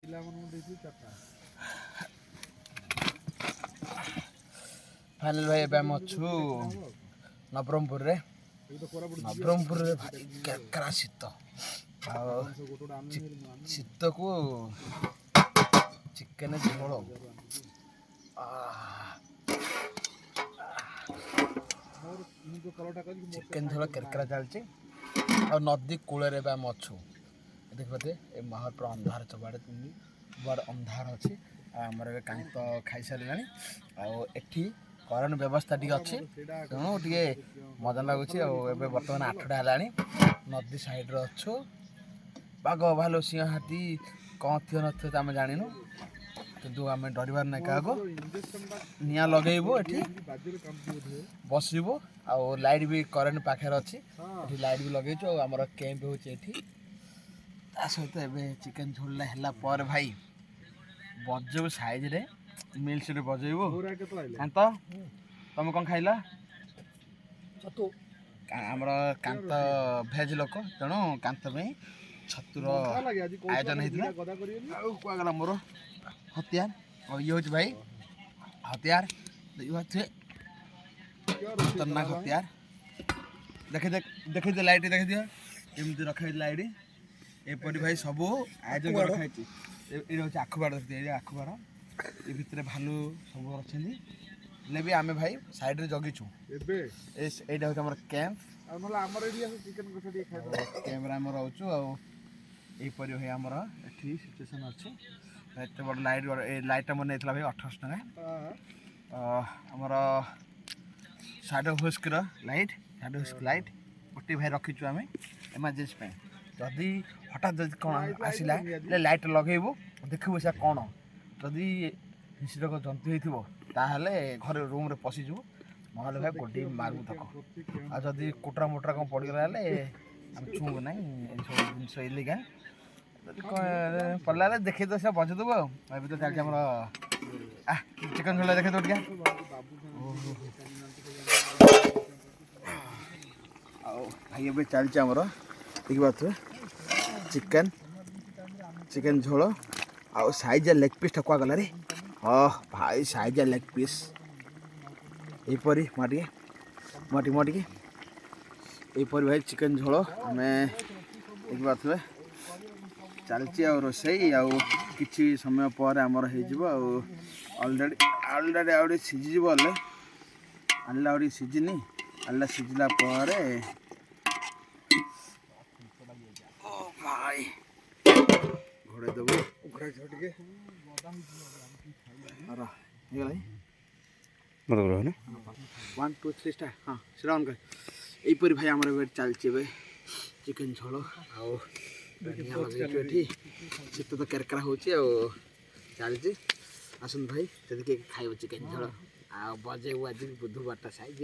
final भाई एबे हम अछु नवरंगपुर रे भाई केकरा शीत शीत को चिकेन झोल चिकेन झोल केरकेरा चलची और नदी कूल आम अच्छु देखते ये महल पूरा अंधार चबाड़े बड़ अंधार अच्छी आमर ए कांत खाई सारे आठी करेन्ट व्यवस्था टी अच्छी तेणु टे मजा लगुच बर्तमान 8टा है नदी साइड्रे अच्छु बाघ भालू सिंह हाथी कौन थी न तो आम जानू किंतु आम डरबार ना क्या निआ लगेबू एठी बसबू आ लाइट भी करेन्ट पाखे अच्छी लाइट भी लगेचु आमर कैंप होती सहित ए चिकेन झोल है भाई बजेबू साइज रे मिल्स रे बजेबू कांत तुम कौन खाइल आमर कांत भेज लोक तेणु कांत में छतुर आयोजन होता मोर हथियार और ये हूँ भाई हथियार खतरनाक हथियार देखे लाइट देखे दियो एमती रखा लाइट एपरी भाई सब आयोजन रखाई ये हूँ आखुबाड़ देखिए आखुबाड़ ये भितर भालू सब अच्छे भी आम भाई साइड जगिचु यहाँ हूँ आम कैंप कैम्प आम रोचु आईपरी भाई आमर ये सिचुएसन अच्छी एत बड़ लाइट मन नहीं भाई 1800 टका आमर साडो हुस्क लाइट साडो हुस्क लाइट गोटे भाई रखीचु आम इमरजेन्सी जदि हठात जब कौन आसला लाइट लगेबू देखू से कौन जदि हिंसक जंतु होताले घर रूम रे पशिजु ना भाई गोडी मारू तक आ जदि कोटरा मोटरा कौन पड़गला आम छुबू ना सब जिन इलिगाल पड़ला देखे तो सब बचेदेबू अभी तो चलती चिकेन झोल देखे तो टे भाई ए चलती आमर देखी पारे चिकेन चिकेन झोल आ साइज लेग पीस ठकुआ गला रे भाई साइज लेग पीस यहीपरी माटी यहीपरी भाई चिकेन झोल आम देखी पारे चलती रोसई कि समय पर आमर ऑलरेडी आउे सीझी आल्ला आउे सीझिनी आल्ला सीझला भाई घोड़े देव घोड़ा टे 1 2 3 स्टार्ट हाँ से ऑन कर यहीपरी भाई आम चलती चिकेन झोल शीत तो केरकेरा हो चलती आसन भाई जदि खाइब चिकेन झोल आ बजेबू आज बुधवार साइज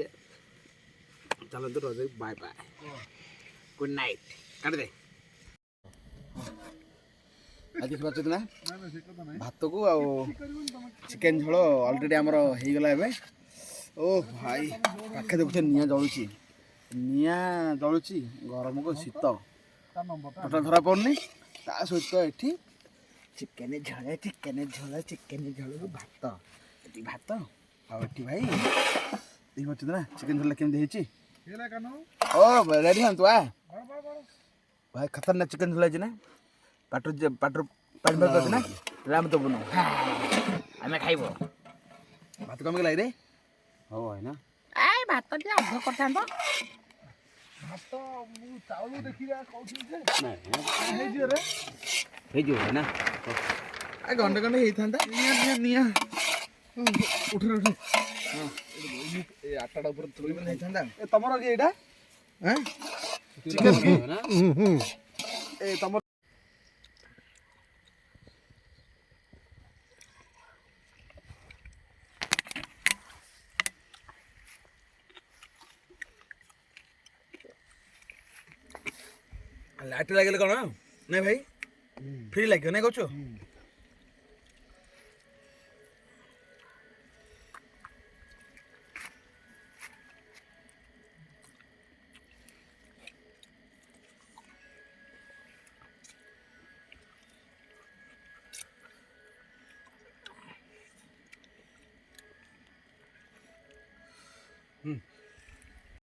चलते रज बाय बाय गुड नाइट काट दे आज बचत ना भात को चिकेन झोल ऑलरेडी आमर हो गला ओ भाई पाखे देखुचे निआ जलुची निआ जलुची गरम को शीत टोटा धरा पड़नी ता सहित ये चिकेन झोल भात ये भात आठी भाई देख पार्छ ना चिकेन झोल केमती ओ रेडी हाँ तु आ भाई खतरनाक चिकेन झोल ना पाटर पानी पाक ना राम तो बनो आम खाइब भात कम लगे रे हो है ना ए भात टे अध करता भात मु चाउल देखि रा कहउछि जे नै हे जो है ना आ घंटे घंटे हेई थांदा निया उठ हां ए 8टा ऊपर थोड़ी में नहीं थांदा ए तमरो के एटा हैं चिकेन के ना ए तमरो लाइट लगे कौन नहीं भाई फ्री लगे नहीं कौच ହୁଁ